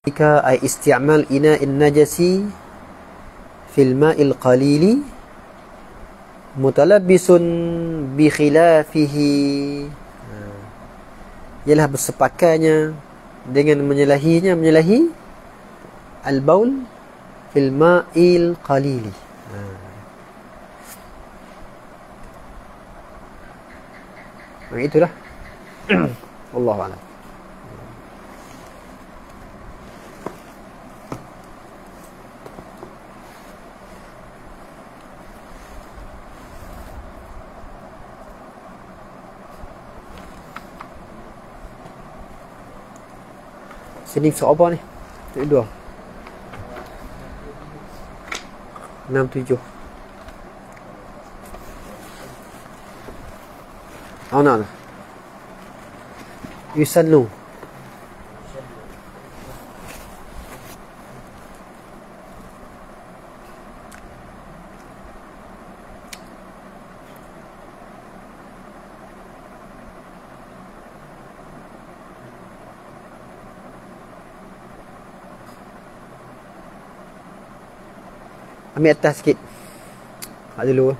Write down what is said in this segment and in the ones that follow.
Jika ay isti'mal ina'in najasi fil ma'il qalili mutalabbisun bi khilafihi, ialah bersepakannya dengan menyalahi al-baul fil ma'il qalili. Itulah. Wallahu a'lam. Sini soal apa ni? Dua 6, 7. Oh, nak lah. Yusallu. Ambil atas sikit. Hak dulu.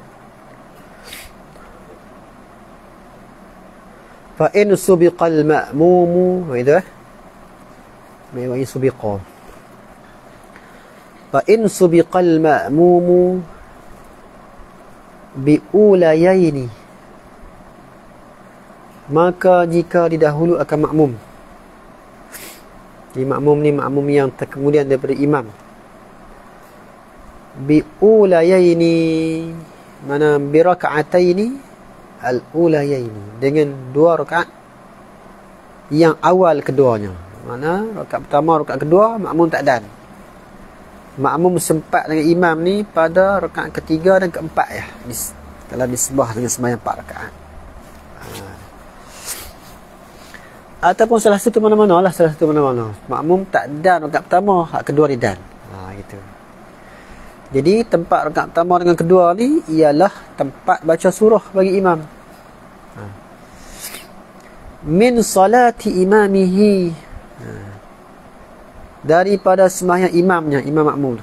Fa in subiqal ma'mumu, itu Memang subiqa. Fa in subiqal ma'mumu bi ulayaini, maka jika didahulu akan makmum. Di makmum ni makmum yang kemudian daripada imam. Bi ulayaini, mana bi raka'ataini al-ulayaini, dengan 2 rakaat yang awal keduanya. Mana rakaat pertama, rakaat kedua makmum tak dan. Makmum sempat dengan imam ni pada rakaat ketiga dan keempat ya. Kalau disebah dengan sembahyang 4 rakaat. Ataupun salah satu mana-mana lah, salah satu mana-mana. Makmum tak dan rakaat pertama, rakaat kedua dia dan. Gitu. Jadi tempat rakaat pertama dengan kedua ni ialah tempat baca surah bagi imam. Min salati imamihi, daripada sembahyang imamnya, imam makmum.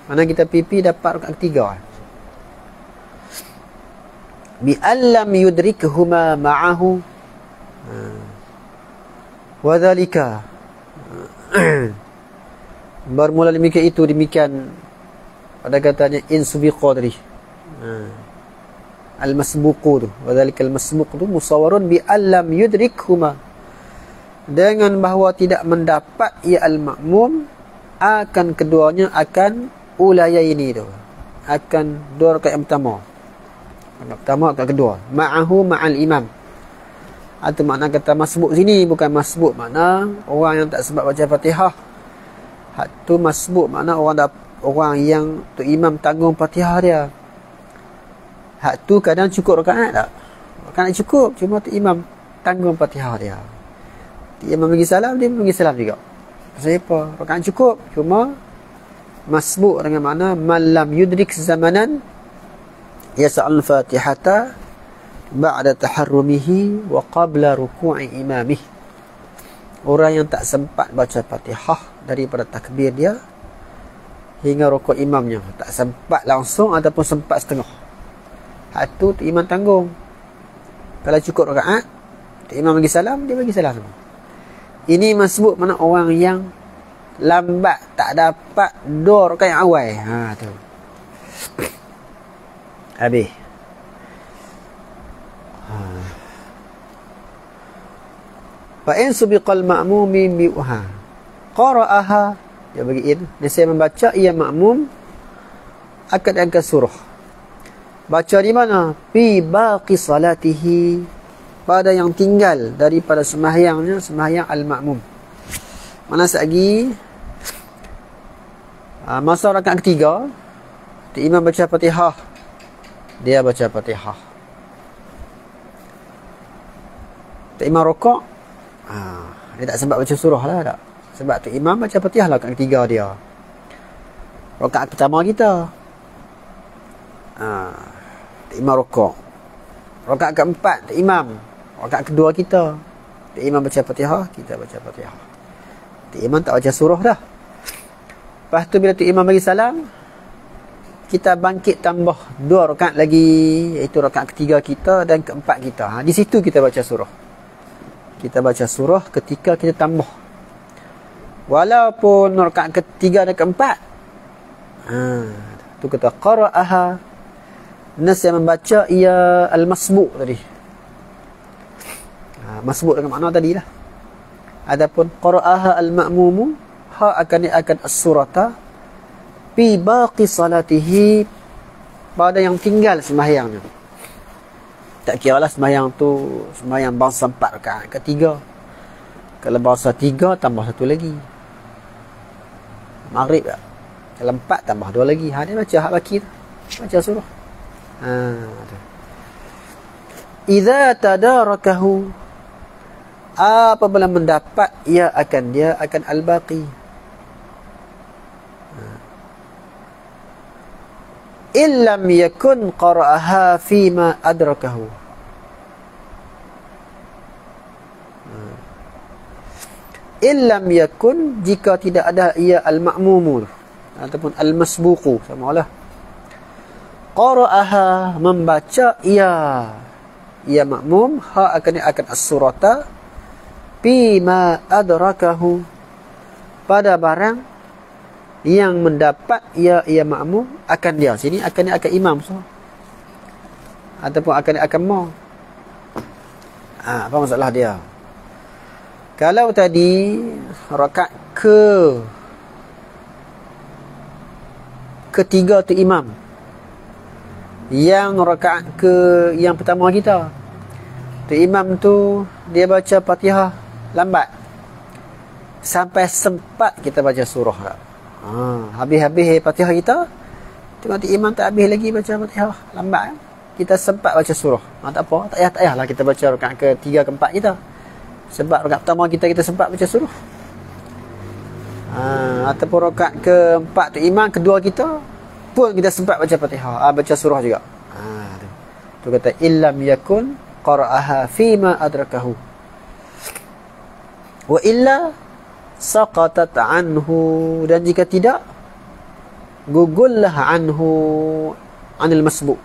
Mana kita pipi dapat rakaat ketiga. Bi allam yudrikhuma ma'ahu wa dhalika, bermula demikian pada katanya in subiqa tadi, al-masbuqu tu, wadhalika al-masbuq tu musawwarun bi allam yudrikhuma, dengan bahawa tidak mendapat ia al-makmum akan keduanya, akan ulayaini tu, akan 2 rakaat yang pertama, rakaat kedua, ma'ahu ma'al imam. Atau makna kata masbuk sini bukan masbuk makna orang yang tak sempat baca Fatihah. Hak tu masbuk makna orang yang tu imam tanggung Fatihah dia. Hak tu kadang cukup rakaat tak? Rakaat cukup, cuma tu imam tanggung Fatihah dia. Imam bagi salam, dia bagi salam juga. Pasal apa? Rakaat cukup, cuma masbuk dengan makna man lam yudrik zamanan yas'al Fatihata ba'da taharrumihi wa qabla ruku'i imamih. Orang yang tak sempat baca Fatihah daripada takbir dia hingga rukuk imamnya, tak sempat langsung ataupun sempat setengah, hak tu imam tanggung. Kalau cukup rakaat, imam bagi salam, dia bagi salam. Ini masbuk mana orang yang lambat, tak dapat 2 rakaat yang awal. Tu habis. Fa in subiqal ma'mumi bi'uha qara'aha, dia bagi in, dia saya membaca ia makmum akan surah. Baca di mana? Fi baqi salatihi, pada yang tinggal daripada sembahyangnya, sembahyang al-makmum. Mana lagi masa rakaat ketiga, imam baca Fatihah, dia baca Fatihah. Imam rukuk, dia tak sempat baca surah lah tak. Sebab tu imam baca Fatihah lah rakaat ketiga dia. Rakaat pertama kita, imam rukuk. Rakaat keempat imam. Rakaat kedua kita, imam baca Fatihah, kita baca Fatihah. Tok Imam tak baca surah dah. Lepas tu bila Tok Imam bagi salam, kita bangkit tambah 2 rakaat lagi, iaitu rakaat ketiga kita dan keempat kita. Di situ kita baca surah. Kita baca surah ketika kita tambah. Walaupun rakaat ketiga dan keempat, tu kata qara'aha, nas yang membaca ia al-masbu' tadi. Masbu' dengan makna tadi lah. Adapun qara'aha al-ma'mumu, akan as-surata fi baqi salatihi, pada yang tinggal sembahyangnya. Tak kira lah sembahyang tu sembahyang bangsa 4 rakaat ketiga. Kalau bangsa 3 tambah 1 lagi. Maghrib tak? Kalau 4 tambah 2 lagi. Dia baca hak baki tu. Baca surah. Idza tadarakahu, apabila mendapat dia akan al-baqi. Illam yakun qara'aha fima adrakahu. Illam yakun, jika tidak ada ia al-ma'mumu ataupun al-masbuqu, sama lah. Qara'aha, membaca ia makmum, akan as-surata fima adrakahu, pada barang yang mendapat ia makmum akan dia. Sini akan imam so. Ataupun akan ma. Apa masalah dia? Kalau tadi rakaat ketiga tu imam, yang rakaat yang pertama kita tu imam tu dia baca Fatihah lambat sampai sempat kita baca surah tak? Habis-habis Fatihah kita, tengok imam tak habis lagi baca Fatihah lambat, kita sempat baca surah. Tak apa, tak payahlah kita baca rakaat ketiga keempat kita, sebab rakaat pertama kita sempat baca surah. Ataupun rakaat keempat tu imam, kedua kita pun kita sempat baca Fatihah, baca surah juga. Tu kata illam yakun qara'aha fima adrakahu wa illa saqatat anhu, dan jika tidak gugullah anhu anil masbu',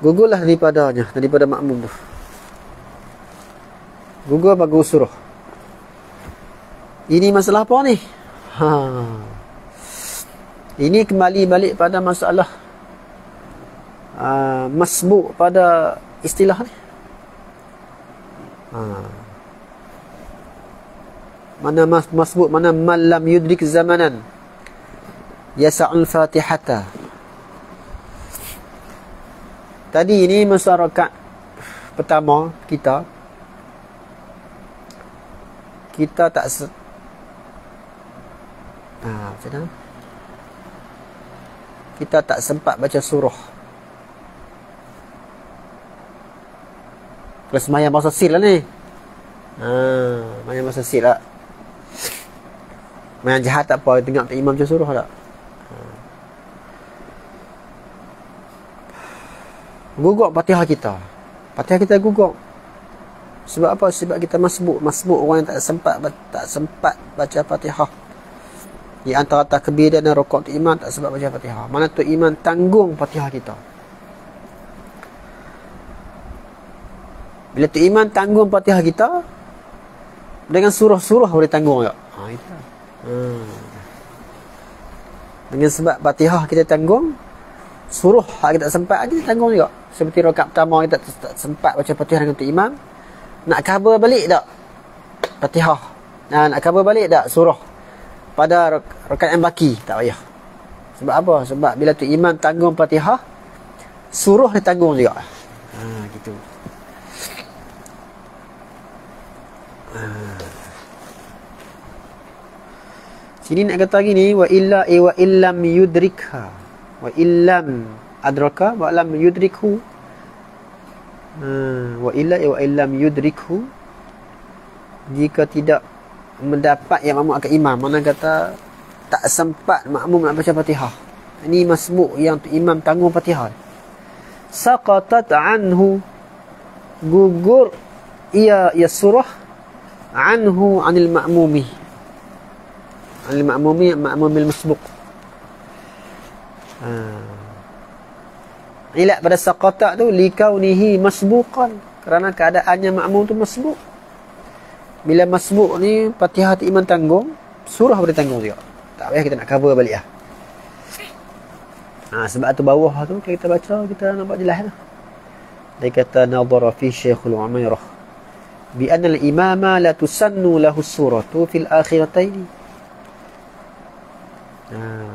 gugullah daripada makmum tu, gugul bagus surah. Ini masalah apa ni? Ini kembali balik pada masalah masbu' pada istilah ni. Mana masbu', mana man lam yudrik zamanan yasa'ul fatihata. Tadi ini masa rakaat pertama kita tak macam mana? Kita tak sempat baca surah. Kalau semayang bahasa sil lah ni. Semayang bahasa sil lah. Semayang jahat tak apa, tengok imam baca surah tak. Gugur Fatihah kita. Fatihah kita gugur. Sebab apa? Sebab kita masbuk orang yang tak sempat baca Fatihah. Di antara takbir dan rukuk tu imam tak sebab baca Fatihah. Mana tu imam tanggung Fatihah kita. Bila tu imam tanggung Fatihah kita, dengan surah-surah boleh tanggung tak? Itu. Dengan sebab Fatihah kita tanggung, surah kita tak sempat kita tanggung juga. Seperti rakaat pertama kita tak sempat baca Fatihah dengan tu imam, nak cover balik tak Fatihah? Nak cover balik tak surah pada rakaat yang baki? Tak payah. Sebab apa? Sebab bila tu imam tanggung Fatihah, surah dia tanggung juga. Gitu. Sini nak kata gini, wa illam yudrikha, wa illam adraka, wa lam yudrikhu. Wa illam yudrikhu, jika tidak mendapat yang makmum akan imam, mana kata tak sempat makmum nak baca Fatihah. Ini masbuk yang imam tanggung Fatihah. Saqatat anhu, gugur ia surah anhu anil ma'mumi. Anil ma'mumi, ma'mumil masbuq. Ilat pada saqata tu likaunihi masbuqan, kerana keadaannya makmum tu masbuq. Bila masbuq ni Fatihah tu imam tanggung, surah boleh tanggung juga. Tak payah kita nak cover balik lah. Sebab tu bawah tu kita baca, kita nampak jelas lah. Dia kata nadhara fi Syekhul Umairah bi anna al-imama la tusannu lahu suratu fil akhirataini.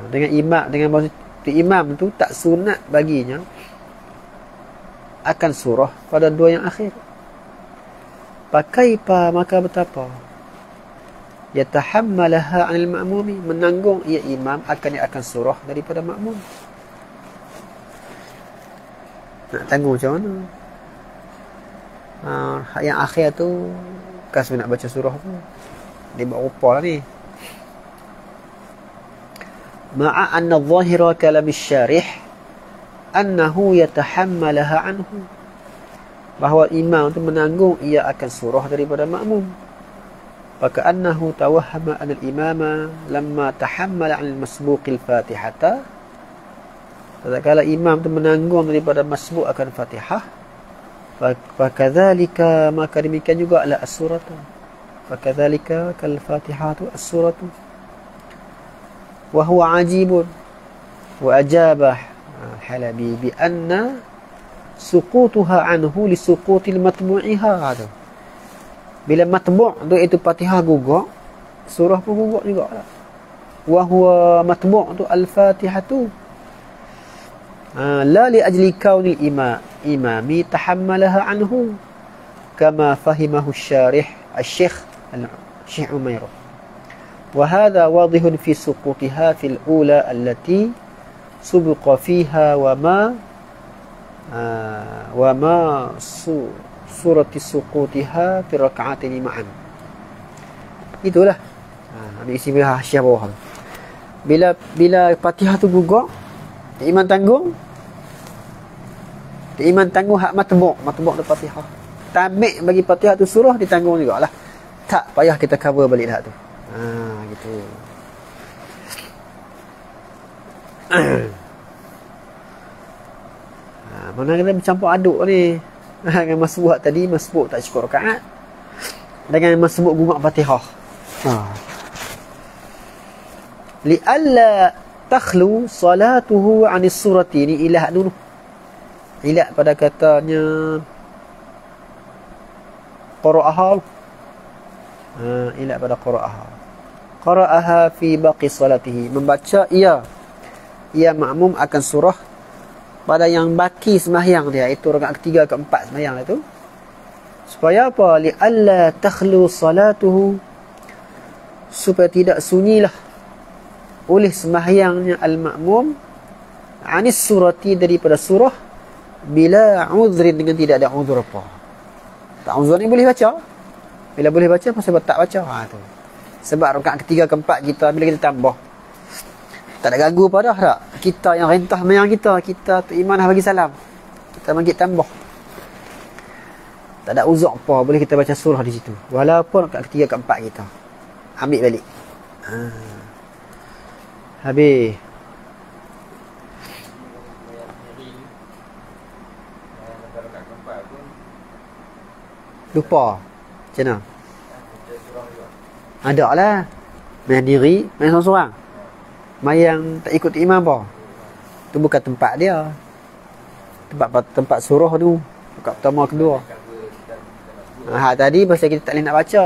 Dengan imam, dengan maksud imam tu tak sunat baginya akan surah pada dua yang akhir. Pakaipa, maka betapa yatahammalaha 'anil ma'mumi, menanggung ia imam akan surah daripada makmum. Nak tanggung macam mana? Yang akhir tu kas nak baca surah tu dia buat rupa lah ni. Ma'a anna adh-dhahira kalam asy-syarih annahu yatahammalaha anhu, bahawa imam tu menanggung ia akan surah daripada makmum. Faka'annahu tawahhama anna al-imama lamma tahammala 'ala al-masbuqil fatihata, tatkala imam tu menanggung daripada masbuq akan Fatihah, fakadzalika, maka demikian juga ala as-suratu, fakadzalika kal Fatihatu as-suratu. Wa huwa ajibun wa ajabah Halabi bi anna suqutuha anhu li suqutil matbu'iha. Bila matbu' tu itu Fatihah gugur, surah pun gugur juga lah. Wa huwa matbu' tu al-Fatihatu la li ajli kaunil imami tahammalaha anhu kama fahimahu syarih al-Syekh Umairah. وهذا واضح في سقوطها في الأولى التي سبق فيها وما سورة سقوطها في الركعتين معا. Itulah ambil isi hasiah bawah. Bila Fatihah tu gugur, imam tanggung hak matbu' tu Fatihah. Tamek bagi Fatihah tu surah ditanggung jugalah. Tak payah kita cover balik dah tu. Gitu. Mana kita bercampur aduk ni. Dengan masbuk tadi, masbuk tak cukup rakaat, dengan masbuk gugur Fatihah. Li'alla takhlu salatuhu 'anis surati, ni ilah dulu. Ilah pada katanya qara'aha. Ilah pada qara'aha fi baqi salatihi, membaca ia makmum akan surah pada yang baki sembahyang dia, itu rakaat ketiga keempat sembahyang itu. Supaya apa? Li alla takhlu salatuhu, supaya tidak sunyilah oleh sembahyangnya al-makmum anis surati, daripada surah, bila uzrin, dengan tidak ada uzur apa. Tak uzur ni boleh baca. Bila boleh baca, pasal tak baca. Tu. Sebab rakaat ketiga keempat kita, bila kita tambah, tak ada ganggu apa dah tak? Kita yang rentah mayang kita tu iman dah bagi salam, kita bagi tambah, tak ada uzur apa, boleh kita baca surah di situ walaupun rakaat ketiga keempat kita. Ambil balik. Habis. Lupa macam mana? Ada lah. Main diri, main seorang-seorang. Mayang tak ikut imam apa. Itu bukan tempat dia. Tempat surah tu. Tempat pertama, kedua. Tadi pasal kita tak boleh nak baca.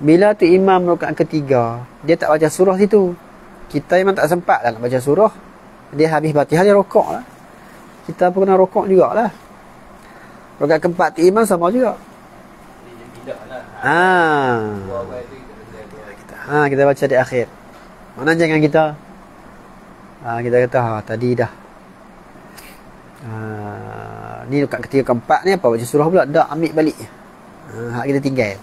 Bila tu imam rakaat ketiga, dia tak baca surah situ. Kita memang tak sempat lah nak baca surah. Dia habis Fatihah, dia rokok lah. Kita pun kena rokok jugalah. Rakaat keempat tu imam sama juga. Kita baca di akhir. Mana jangan kita kita kata tadi dah ni rakaat ketiga keempat ni apa baca surah pula, dak ambil balik. Hak kita tinggal.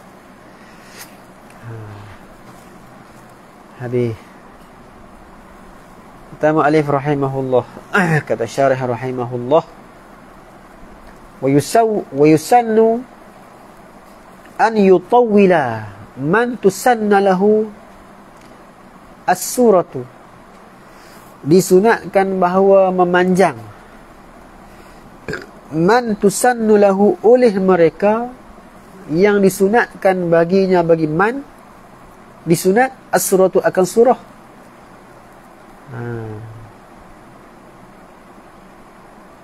Habis. Kata mu'allif rahimahullah, kata syarih rahimahullah, wa yusannu an yutawwila man tusanna lahu as-suratu, disunatkan bahawa memanjang man tusannu lahu, oleh mereka yang disunatkan baginya, bagi man disunat as-suratu, akan surah.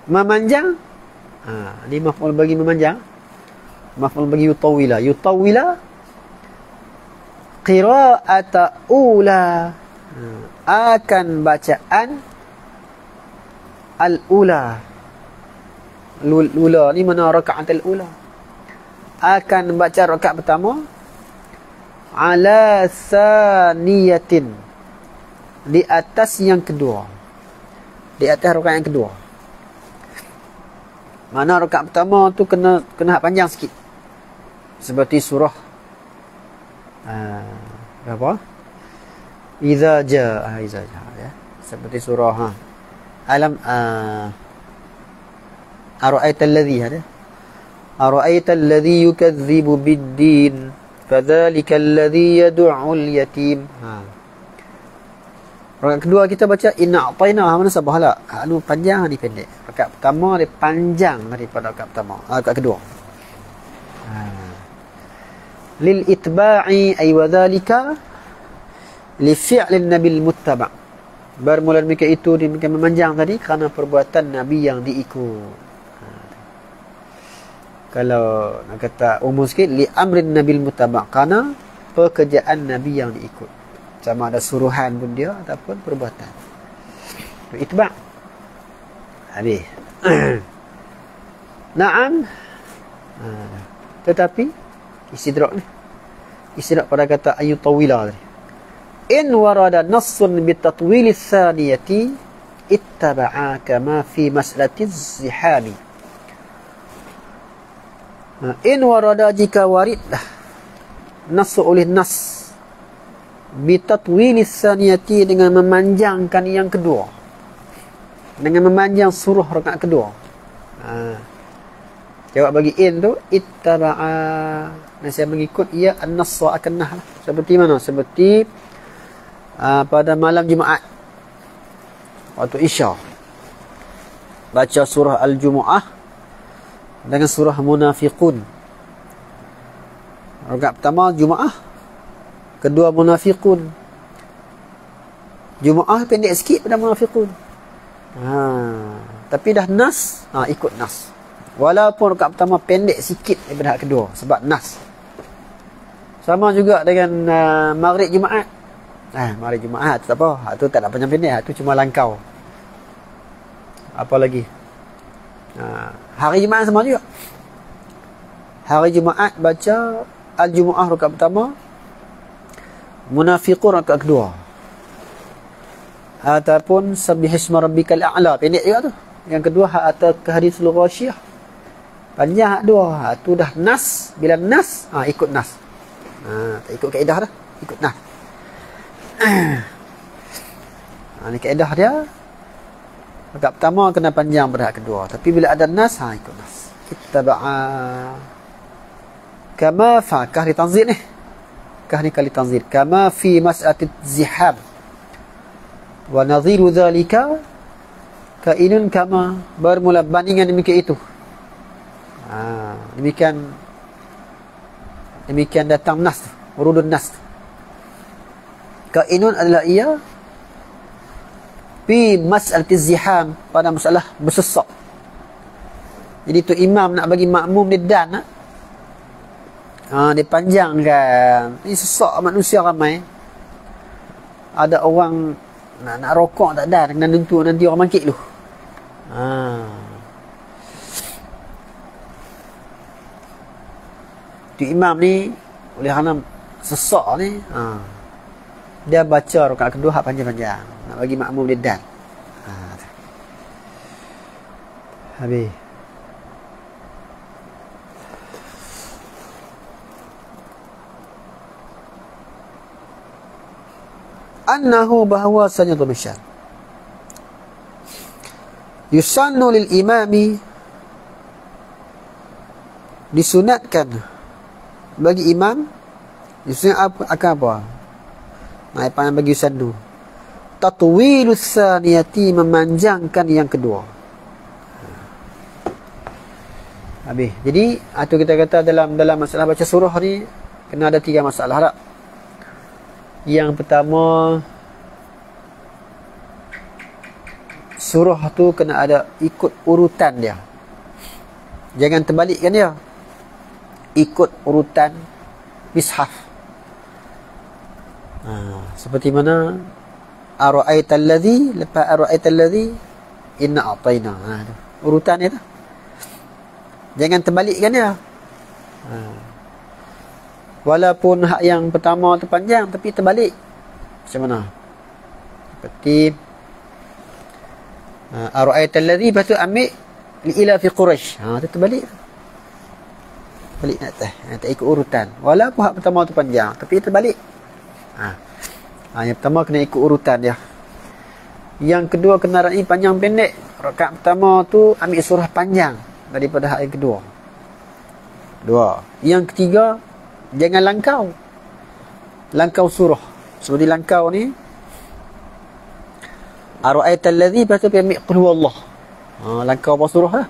Memanjang, ini maf'ul bagi memanjang, maf'ul bagi yutawwila. Yutawwila qira'ata ula, akan bacaan al-ula. Ula ni mana rakaat al-ula, akan baca rakaat pertama ala saniyatin, di atas yang kedua, di atas rakaat yang kedua. Mana rakaat pertama tu kena panjang sikit, seperti surah apa, Iza jaa ya, seperti surah alam ara'aita alladhi, ada ara'aita alladhi yukadzibu bid-din fadzalika alladhi yad'ul yatim. Rakaat kedua kita baca inna a'tayna, mana sabahlah, anu panjang ni pendek. Rakaat pertama dia panjang daripada rakaat pertama, rakaat kedua. Lil itba'i ay wa dzalika li fi'lin nabil muttaba', bermula demikian itu demikian memanjang tadi kerana perbuatan nabi yang diikut. Kalau nak kata umum sikit, li amrin nabil muttaba', kerana pekerjaan nabi yang diikut, sama ada suruhan pun dia ataupun perbuatan. Itba'. Habis. Naam. Tetapi istidrak ni, istidrak pada kata ayutawila tadi. In warada nassun bitatwili tsaniyati ittaba'a kama fi mas'alati zihami. In warada, jika warid nas oleh nas bitatwili tsaniyati, dengan memanjangkan yang kedua, dengan memanjang surah rakaat kedua. Jawab bagi in tu ittaba'a, nasihat mengikut ia an-nass akan nah. Seperti mana? Seperti pada malam Jumaat waktu Isya, baca surah Al-Jumu'ah dengan surah Munafiqun. Rakaat pertama Jumaah, kedua Munafiqun. Jumaah pendek sikit pada Munafiqun. Tapi dah nas, ikut nas. Walaupun rakaat pertama pendek sikit daripada rakaat kedua, sebab nas. Sama juga dengan Maghrib Jumaat. Maghrib Jumaat tu tak apa, tu tak ada panjang pendek, tu cuma langkau. Apa lagi? Hari Jumaat sama juga. Hari Jumaat baca Al-Jumu'ah rakaat pertama, Munafiqun rakaat kedua, ataupun Sabbihisma rabbikal a'la, pendek juga tu. Yang kedua hatta kahadithul ghasyiyah, panjang hak dua. Tu dah nas. Bila nas, ikut nas. Tak ikut kaedah dah, ikut nas. Ni kaedah dia. Rakaat pertama kena panjang pada rakaat kedua, tapi bila ada nas, ikut nas. Ittaba'a kama fa, kah di tanzil ni, kah ni kali tanzil, kama fi mas'atit zihab wa nadhiru dhalika kainun kama, bermula bandingan demikian itu. Demikian datang nas, urudun nas. Kainun adalah ia fi mas'alati ziham, pada masalah bersesak. Jadi tu imam nak bagi makmum dia dan dia panjangkan. Ini sesak manusia ramai. Ada orang nak rokok tak ada, kena nentu nanti orang mangkit lu. Tu imam ni oleh kerana sesak ni, dia baca rakaat kedua hak panjang-panjang, nak bagi makmum dia dan. Habis. Annahu, bahawasanya demikian, yusannu lil imami, disunatkan bagi imam, Ustaz akan apa? Naik pandang bagi Ustaz tu. Tatwilus saniyati, memanjangkan yang kedua. Habis. Jadi, itu kita kata dalam masalah baca surah ni, kena ada 3 masalah tak? Yang pertama, surah tu kena ada ikut urutan dia. Jangan terbalikkan dia. Ikut urutan mishaf. Seperti mana ara'aital ladzi, lepas ara'aital ladzi inna a'tayna. Urutan dia tu. Jangan terbalikkan dia. Walaupun hak yang pertama tu panjang, tapi terbalik. Macam mana? Seperti ara'aital ladzi, lepas tu ambil ila fi Quraisy. Tu terbalik. Balik nak atas. Tak ikut urutan. Walaupun hak pertama tu panjang, tapi terbalik. Yang pertama kena ikut urutan dia. Yang kedua kena ra'i panjang pendek. Rakaat pertama tu ambil surah panjang daripada hak yang kedua. Yang ketiga, jangan langkau surah. Seperti langkau ni, ara'aital ladzi, lepas tu ambil qul huwallah. Langkau apa surah lah.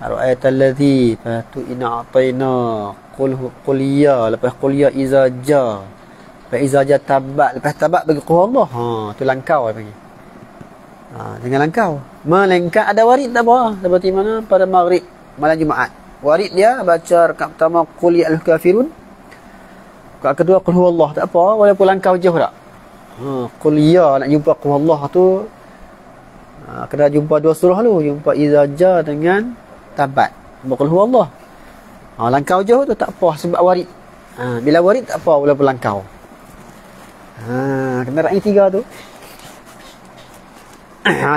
Ara'aital ladzi, lepas tu inna a'tayna, qul ya, lepas qul ya iza ja, lepas iza ja tabat, lepas tabat bagi qul huwallah. Tu langkau dia panggil. Jangan langkau. Melainkan ada warid tak apa. Seperti mana pada maghrib malam Jumaat. Warid dia baca rakaat pertama qul ya al-kafirun. Rakaat kedua qul huwallah, tak apa walaupun langkau jauh tak. Qul ya, nak jumpa qul huwallah tu kena jumpa 2 surah dulu. Jumpa iza ja dengan tabat. Qul huwallah. Langkau jauh tu tak apa sebab warid. Bila warid tak apa walaupun langkau. Kena ra'i 3 tu.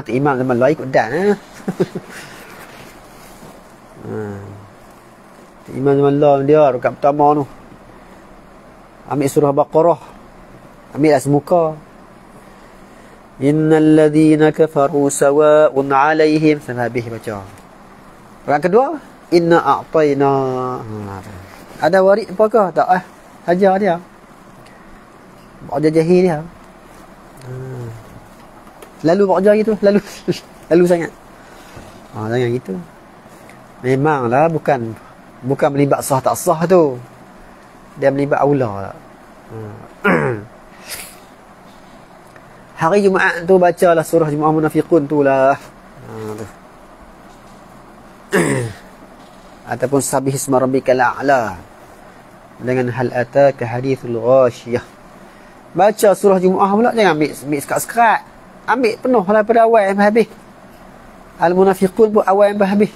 Tu imam zaman luar ikut dan. Imam zaman luar dia rakaat pertama tu ambil surah Baqarah, ambillah semuka. Innal ladzina kafaru sawa'un 'alaihim, sampai habis baca. Rakaat kedua inna a'tayna. Ada warid apakah? Tak saja dia. Baca jahil dia. Lalu baca gitu, lalu sangat. Jangan gitu. Memanglah bukan melibat sah tak sah tu. Dia melibat aula. Hari Jumaat tu bacalah surah Jumaat Munafiqun tu lah. Ataupun sabih isma rabbikal a'la dengan hal ataka hadithul ghashiyah. Baca surah Jumaat pula, jangan ambil sekat-sekat. Ambil penuh lah pada awal sampai habis. Al-Munafiqun pun awal sampai habis.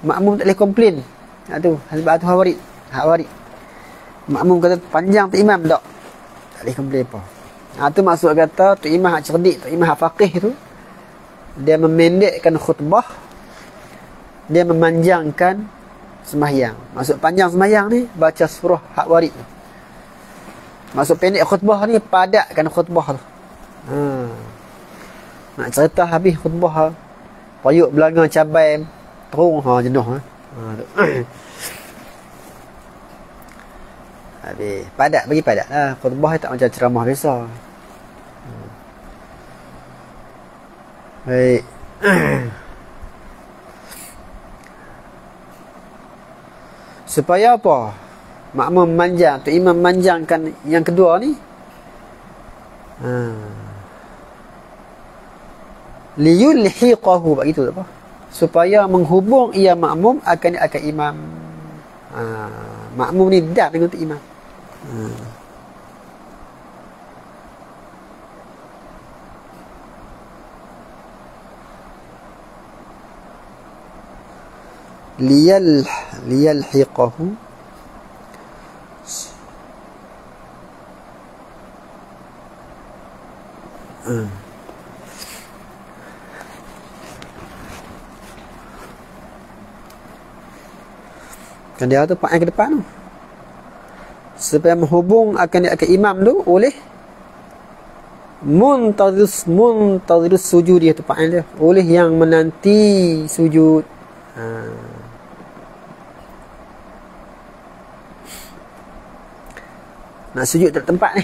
Makmum tak boleh komplain. Tu sebab tu hak warid. Makmum kata panjang tu imam tak boleh komplain apa. Tu maksud kata tu imam hak cerdik, tu imam hak faqih tu, dia memendekkan khutbah, dia memanjangkan sembahyang. Maksud panjang sembahyang ni baca surah hak warid. Maksud pendek khutbah ni padatkan khutbah tu. Nak cerita habis khutbah, payuk belanga cabai terung jenuh. Habis padat, bagi padat lah. Khutbah tak macam ceramah biasa. Baik. Supaya apa? Makmum manjang, tu imam manjangkan yang kedua ni. Liyulhiqahu, begitu apa? Supaya menghubung ia makmum akan imam. Makmum ni dah dengan tu imam. Liyalhiqahu kan dia tu yang ke depan tu, supaya menghubung akan imam tu oleh muntazirus sujud, dia tempat dia oleh yang menanti sujud. Nak sujud tak tempat ni.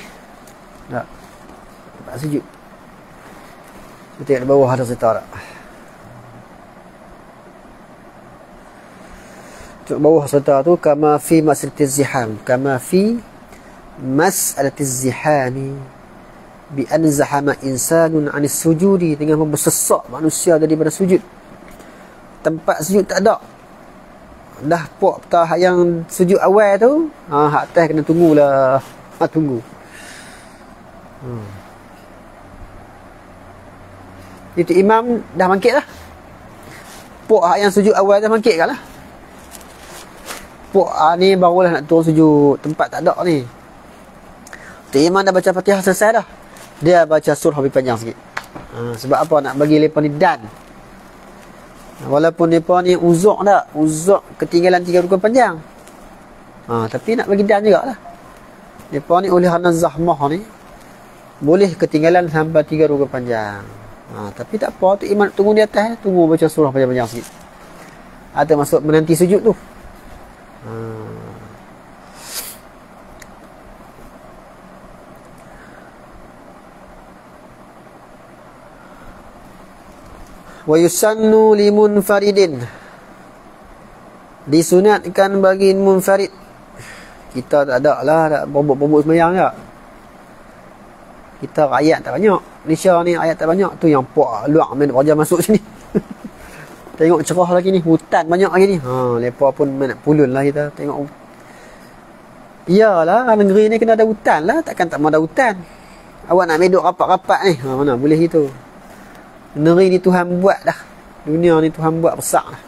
Tak. Tempat sujud. Kita tengok di bawah ada cerita tak? Tengok bawah cerita tu, kama fi mas'alatiz ziham, kama fi mas'alatiz zihami bi an zahama insanun 'anis sujudi, dengan membersesak manusia daripada sujud. Tempat sujud tak ada. Dah puak petah yang sujud awal tu, hak atas kena tunggulah. Tunggu. Itu imam dah bangkit lah. Puak hak yang sujud awal dah bangkit kan lah. Puak ni barulah nak turun sujud. Tempat tak ada ni. Itu imam dah baca Fatihah selesai dah. Dia baca surah lebih panjang sikit. Sebab apa? Nak bagi mereka ni dan. Walaupun mereka ni uzuk tak. Uzuk ketinggalan 3 rukun panjang. Tapi nak bagi dan jugalah. Mereka ni oleh kerana zahmah ni, boleh ketinggalan sampai 3 rukun panjang. Tapi tak apa. Tu imam tunggu di atas. Tunggu baca surah panjang-panjang sikit. Atau masuk menanti sujud tu. Wa yusannu limunfaridin, disunatkan bagi munfarid. Kita tak ada lah, tak bobok-bobok sembahyang tak. Kita ayat tak banyak. Malaysia ni ayat tak banyak. Tu yang puak luak main raja masuk sini. Tengok cerah lagi ni, hutan banyak lagi ni. Lepa pun nak pulun lah kita. Tengok. Iyalah, negeri ni kena ada hutan lah. Takkan tak mau ada hutan. Awak nak meduk rapat-rapat ni. Mana boleh gitu. Negeri ni Tuhan buat dah. Dunia ni Tuhan buat besar dah.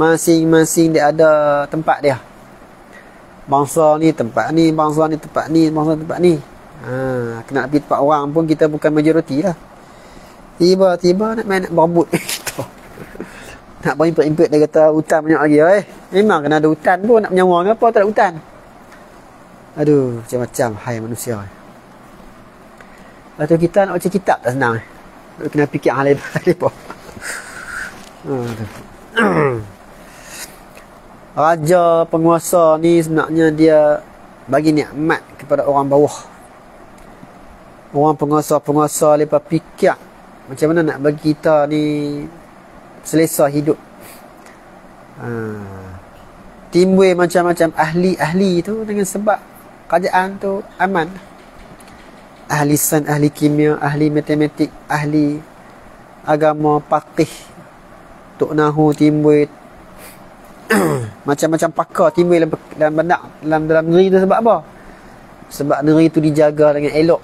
Masing-masing dia ada tempat dia. Bangsa ni tempat ni, bangsa ni tempat ni, bangsa tempat ni. Kena pergi tempat orang pun kita bukan majoriti lah. Tiba-tiba nak main nak berebut kita. Nak berimpit-impit dia kata hutan banyak lagi. Memang kena ada hutan pun, nak menyawa apa tak ada hutan. Aduh, macam-macam hai manusia. Lepas tu kita nak baca kitab tak senang. Kena fikir hal lebar. Raja penguasa ni sebenarnya dia bagi nikmat kepada orang bawah. Orang penguasa-penguasa lepas fikir macam mana nak bagi kita ni selesa hidup. Timbul macam-macam ahli-ahli tu dengan sebab kerajaan tu aman. Ahli sains, ahli kimia, ahli matematik, ahli agama, faqih, tok nahu timbul. Macam-macam pakar timbul dalam benak dalam negeri tu. Sebab apa? Sebab negeri tu dijaga dengan elok.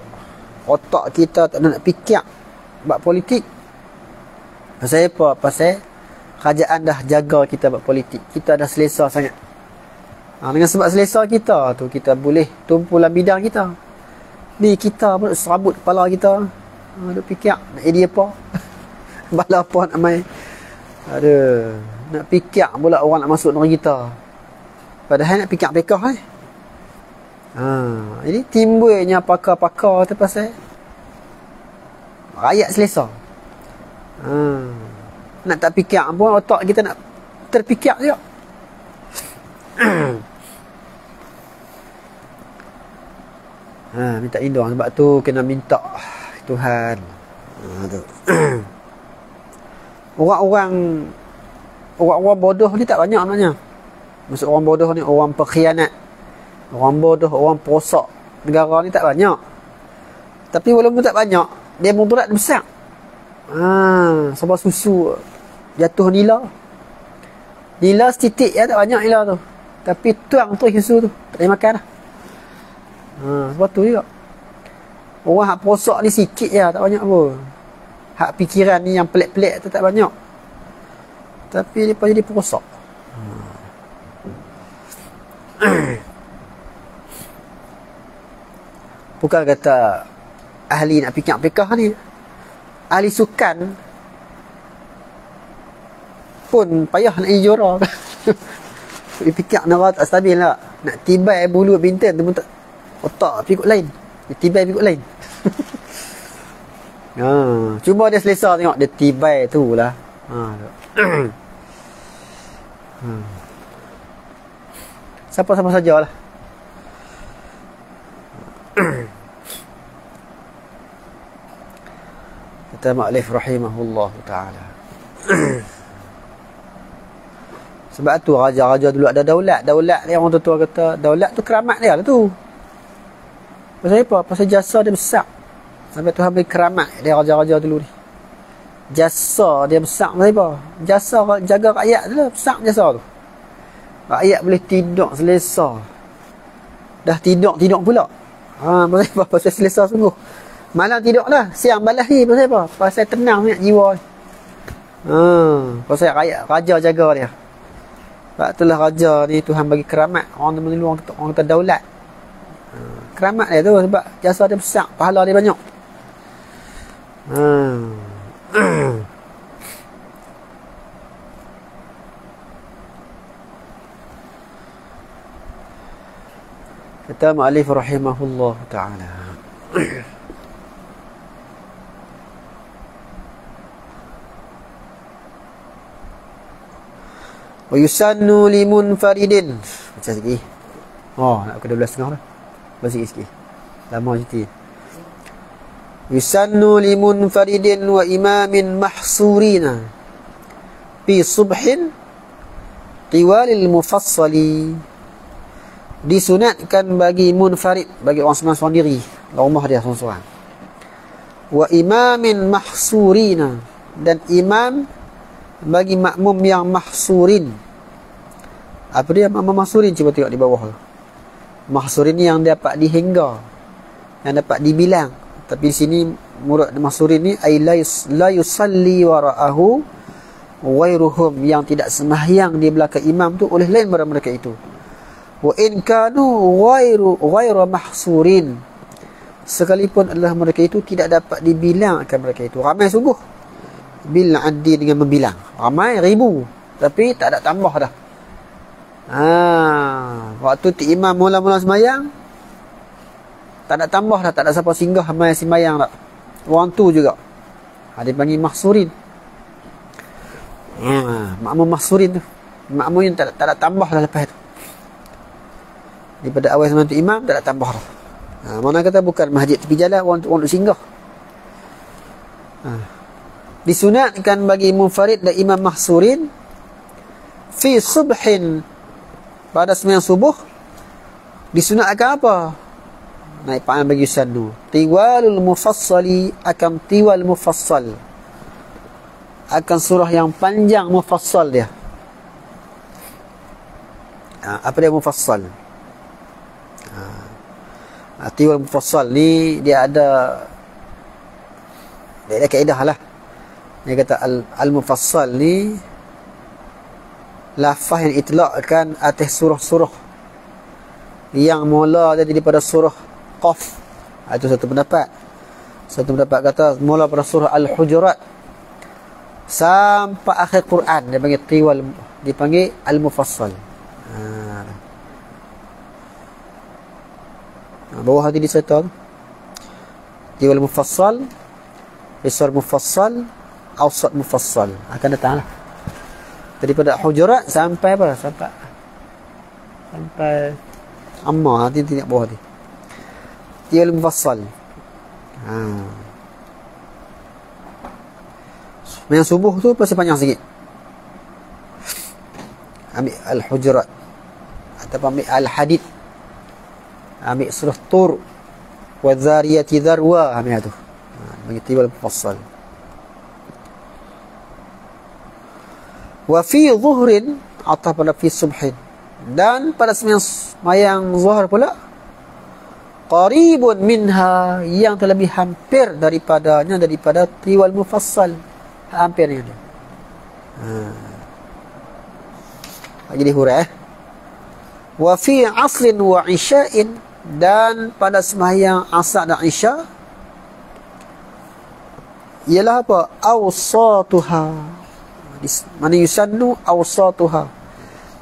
Otak kita tak nak fikir buat politik. Pasal apa? Pasal kerajaan dah jaga kita buat politik. Kita dah selesa sangat. Dengan sebab selesa kita tu, kita boleh tumpu dalam bidang kita. Ni kita pun serabut kepala kita. Duk fikir nak jadi apa. Bala apa nak main. Nak fikir pula orang nak masuk negeri kita. Padahal nak fikir pekah jadi timbulnya pakar-pakar tu pasal rakyat selesa. Nak tak fikir pun otak kita nak terfikir je. Minta indung. Sebab tu kena minta Tuhan. Tu. Orang bodoh ni tak banyak maknanya. Maksud orang bodoh ni orang pengkhianat. Orang bodoh, orang perosak negara ni tak banyak. Tapi walaupun tak banyak, dia mudarat besar. Sebab susu jatuh nila. Nila setitik ya, tak banyak nila tu. Tapi tuang terus susu tu. Tak boleh makan dah. Sebab tu juga. Orang hak perosak ni sikit je, tak banyak pun. Hak fikiran ni yang pelik-pelik tu tak banyak. Tapi dia jadi perosak. Bukan kata ahli nak fikir fikah ni. Ahli sukan pun payah nak jadi juara. Fikir nak tak stabil lah. Nak tibai bulu bintan tu pun tak, otak pikut lain. Dia tibai pikut lain. Cuba dia selesa tengok dia tibai tu lah. Siapa-siapa sajalah. Kata mu'allif rahimahullah ta'ala. Sebab tu raja-raja dulu ada daulat. Daulat ni orang tua kata, daulat tu keramat dia lah tu. Pasal apa? Pasal jasa dia besar. Sampai Tuhan beri keramat dia raja-raja dulu ni. Jasa dia besar. Pasal apa? Jasa jaga rakyat tu lah. Besar jasa tu. Rakyat boleh tidur selesa. Dah tidur pula. Pasal apa? Pasal selesa sungguh. Malam tidur lah. Siang balas ni. Pasal apa? Pasal tenang sangat jiwa ni. Pasal raja jaga dia. Sebab itulah raja ni Tuhan bagi keramat. Orang kata daulat. Keramat dia tu sebab jasa dia besar, pahala dia banyak. Kata mu'allif rahimahullah ta'ala. Wa yusannu limunfaridin. Baca sikit. Nak ke 12.30 dah. Baca sikit. Lama sikit. Yusannu limunfaridin wa imamin mahsurina fi subhin tiwalil mufassali. Disunatkan bagi munfarid, bagi orang seorang diri, rumah dia seorang-seorang. Wa imamin mahsurina, dan imam bagi makmum yang mahsurin. Apa dia makmum mahsurin? Cuba tengok di bawah. Mahsurin ni yang dapat dihingga, yang dapat dibilang. Tapi di sini murad mahsurin ni ay la yusalli wara'ahu ghairuhum, yang tidak sembahyang di belakang imam tu oleh lain daripada mereka itu. Wa in kanu ghairu mahsurin, sekalipun adalah mereka itu tidak dapat dibilangkan mereka itu. Ramai sungguh. Bil addi, dengan membilang. Ramai ribu, tapi tak ada tambah dah. Waktu imam mula-mula sembahyang, tak ada tambah dah, tak ada siapa singgah ramai sembahyang dah. Orang tu juga dia panggil mahsurin. Makmum mahsurin tu, makmum yang tak ada tambah dah lepas tu. Daripada awal sampai tu imam tak ada tambah dah. Mana kata bukan masjid tepi jalan, orang tu singgah. Disunatkan bagi munfarid dan imam mahsurin fi subhin, pada sembahyang subuh. Disunatkan apa? Naik pa'an bagi yusannu tiwalul mufassali, akan tiwal mufassal, akan surah yang panjang mufassal dia. Apa dia mufassal? Tiwal mufassal ni dia ada kaedah lah. Dia kata al-mufassal ni lafaz yang itlaqkan atas surah-surah yang mula daripada surah Qaf. Itu satu pendapat. Satu pendapat kata mula pada surah Al-Hujurat sampai akhir Quran dia panggil tiwal, dipanggil al-mufassal. Bawah hati dicerita tiwal mufassal, isar mufassal, awsat mufassal, akan datang lah daripada Hujurat sampai apa? Sampai Amma, nanti tidak bawah hati tiwal mufassal. Yang subuh tu pasti panjang sikit. Ambil Al-Hujurat ataupun ambil Al-Hadid, ambil surah Tur wa Dhariyati Dharwa, ambil tu bagi tiwal mufassal. Wa fi zuhrin, atau pada fi subhin, dan pada sembahyang zuhur pula qaribun minha, yang terlebih hampir daripada tiwal mufassal, hampirnya dia. Jadi huruf wa fi asrin wa isya'in, dan pada sembahyang asar dan isya ialah apa? Awsatuha, mana yusannu awsatuha,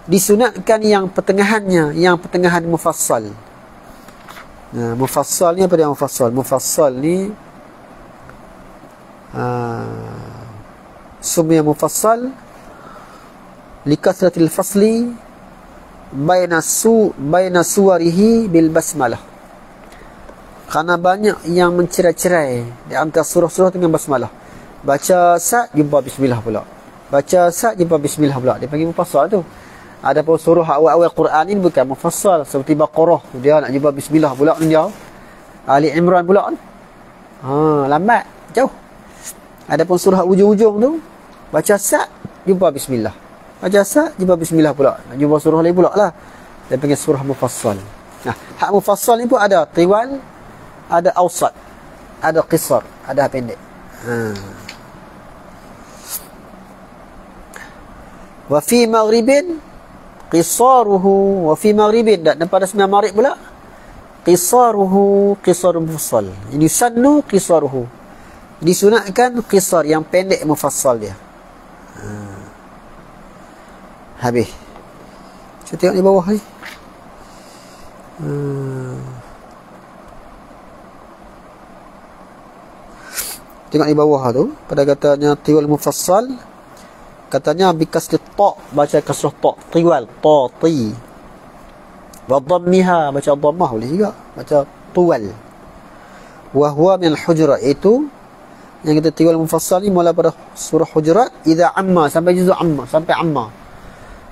disunatkan yang pertengahannya, yang pertengahan mufassal. Mufassal ni apa dia mufassal? Mufassal ni sumya mufassal likasratil fasli baina suwarihi bil basmalah. Kerana banyak yang mencerai-cerai di antara surah-surah dengan basmalah. Baca sat jumpa bismillah pula. Baca sat jumpa bismillah pula. Dia panggil mufassal tu. Ada pun surah awal-awal Quran ini bukan mufassal, seperti Baqarah. Dia nak jumpa bismillah pula ni jauh. Ali Imran pula ni. Lambat, jauh. Ada pun surah ujung-ujung tu baca sat jumpa bismillah. Baca sat jumpa bismillah pula. Nak jumpa surah lain pula lah. Dia panggil surah mufassal. Nah, hak mufassal ni pun ada tiwal, ada awsat, ada qisar, ada pendek. Wa fi maghribin qisaruhu, wa fi maghribin, dan pada sembahyang maghrib pula qisaruhu, qisar mufassal. Ini sannu qisaruhu, disunatkan qisar yang pendek mufassal dia. Habis. Cuba tengok di bawah ni. Tengok di bawah tu, pada katanya tiwal mufassal, katanya bikasri ta, baca kasrah ta, tiwal ta ti. Wa dhammiha, baca dhammah boleh juga, baca tuwal. Wa huwa min al-hujurat, itu yang kita tiwal mufassal ni mula pada surah Hujurat, idza amma sampai juzuk amma, sampai amma.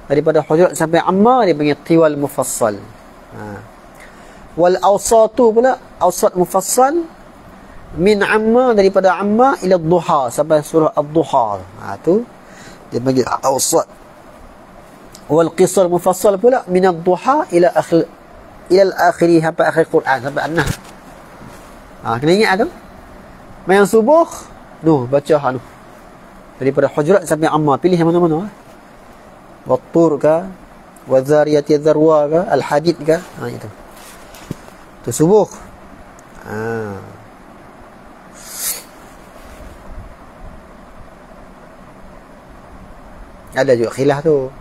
Daripada Hujurat sampai amma dia panggil tiwal mufassal. Wal awsatu pula, awsat mufassal min amma, daripada amma ila duha sampai surah ad-duha. Tu dia panggil awsat. Wal qisar mufassal pula min ad-duha ila al-akhir, sampai akhir Quran, sampai an-nahl. Kena ingat tu. Mayang subuh baca anu daripada Hujurat sampai amma, pilih yang mana-mana. Wat-tur ka, waz-zariyati dzarwa ka, al-hadid ka, itu. Tu subuh. Ada juga khilaf tu.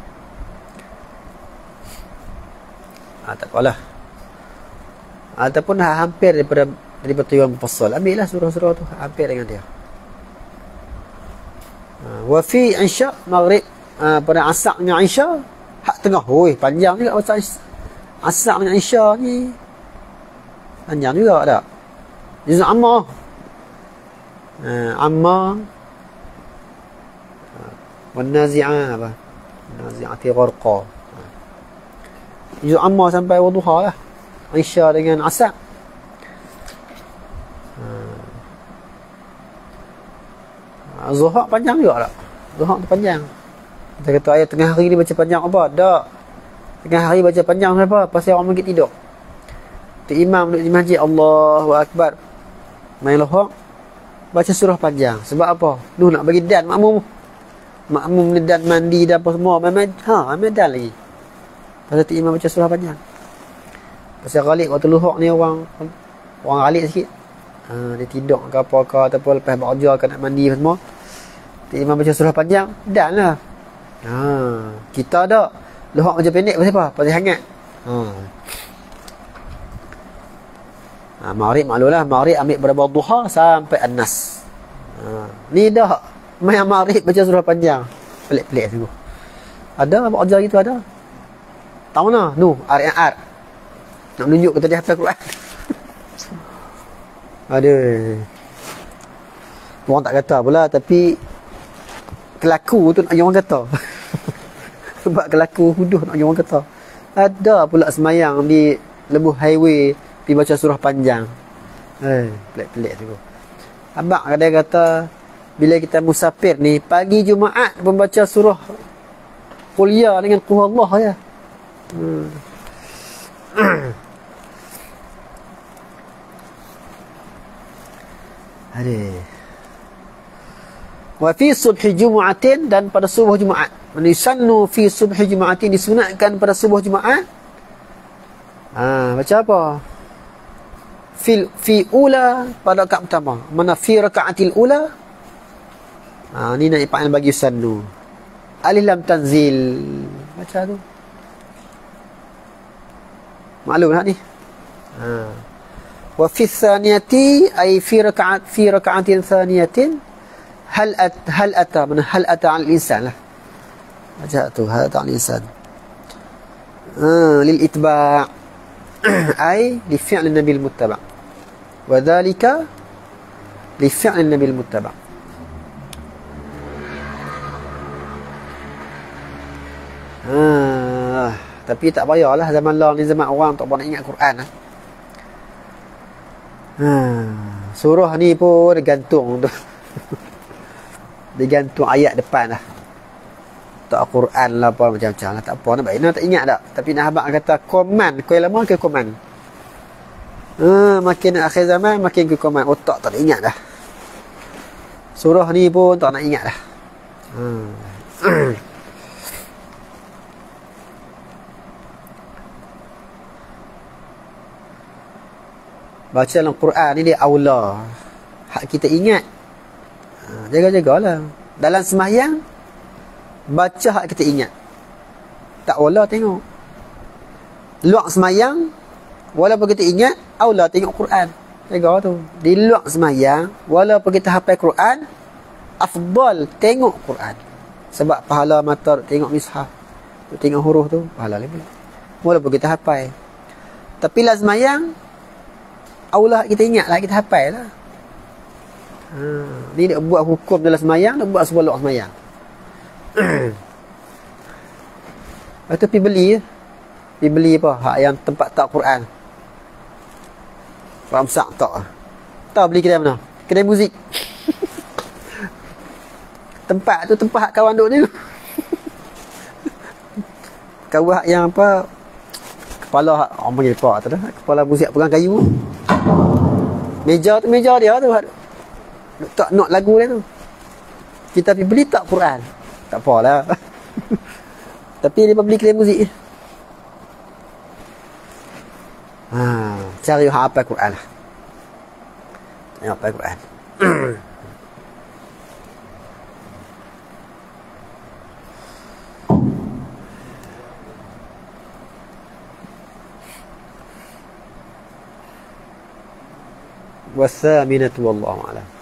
Tak apalah. Ataupun hampir daripada tiwal mufassal, ambillah surah-surah tu hampir dengan dia. Wa fi isya maghrib, pada asar dengan isya hak tengah. Panjang juga baca asar dengan isya ni. Panjang juga tak? Juz amma. Amma wan nazi'ah apa? Nazi'ati gharqa. Juz amma sampai wadduha lah. Isya dengan asar. Zuhur panjang juga tak? Zuhur tu panjang. Kita kata ayat tengah hari ni baca panjang apa? Tak. Tengah hari baca panjang kenapa? Pasal orang pergi tidur. Tu imam duduk di masjid, Allahu Akbar, main lohok, baca surah panjang. Sebab apa? Nak bagi dan makmum ni dan mandi dan apa semua. Memang dan lagi. Pasal tu imam baca surah panjang. Pasal ghalib waktu lohok ni orang ghalib sikit. Dia tidur ke apa ke, ataupun lepas ba'ja ke nak mandi semua, tu imam baca surah panjang, dan lah. Kita tak lohok macam pendek. Pasal apa? Pasal hangat. Maghrib maklumlah, maghrib ambil pada duha sampai an-nas. Ni dah main maghrib baca surah panjang. Pelik-pelik sungguh. Ada apa ajar gitu ada? Tahu mana? R&R. Nak menunjuk kata dia hafal Quran. Aduh. Orang tak kata pula, tapi kelaku tu nak orang kata. Sebab kelaku huduh nak orang kata. Ada pula semayang di Lebuh Highway pergi baca surah panjang. Pelik-pelik tu. Abang kadang kata bila kita musafir ni, pagi Jumaat membaca surah kuliah dengan Qul Allah ya. Wa fi subhi Jumu'atin, dan pada subuh Jumaat. Yusannu fi subhi Jumu'atin, disunatkan pada subuh Jumaat. Baca apa? Fi ula, pada rakaat pertama. Mana fi rakaatil ula? Ni nak ipan bagi yusannu. Alif lam tanzil. Baca tu. Maklum tak ni? Wa fi thaniyati, ay fi rakaatin thaniyatin, hal ata, mana hal ata al insan lah. Baca tu, hal ata al insan. Lil itba' ay li fi'l nabi al muttaba'. Wa dhalika li fi'l nabi al-muttaba'. Tapi tak payahlah zaman lah ni, zaman orang tak nak ingat Quran lah. Surah ni pun digantung tu. Digantung ayat depan lah. Tak Quran lah apa macam-macam lah. Tak apa nak baik, nak tak ingat tak. Tapi nak habaq kata koman, kau lama ke koman. Makin akhir zaman makin ke koman, otak tak nak ingat dah. Surah ni pun tak nak ingat dah. Baca dalam Quran ni dia aula. Hak kita ingat. Jaga-jagalah. Dalam sembahyang, baca hak kita ingat. Tak aula tengok. Luar sembahyang, walaupun kita ingat, aula tengok Quran. Jaga tu. Di luar sembahyang, walaupun kita hafal Quran, afdal tengok Quran. Sebab pahala mata tengok mishaf. Tengok huruf tu, pahala lebih. Walaupun kita hafal. Tapi lah sembahyang, Allah kita ingat lah, kita hafal lah. Ni dia buat hukum dalam semayang, dia buat sebuah luar semayang. Lepas tu pergi beli apa? Hak yang tempat tak Quran. Ramsak tak. Tahu beli kedai mana? Kedai muzik. Tempat tu tempat hak kawan duk ni. Kawan yang apa? Kepala hak orang panggil apa tu dah? Kepala muzik pegang kayu. Meja dia tu tak nak lagu dia tu. Kita pergi beli tak Quran. Tak apalah. Tapi dia beli kedai muzik. Cari apa Quran lah. Apa Quran. والثامنة والله أعلم.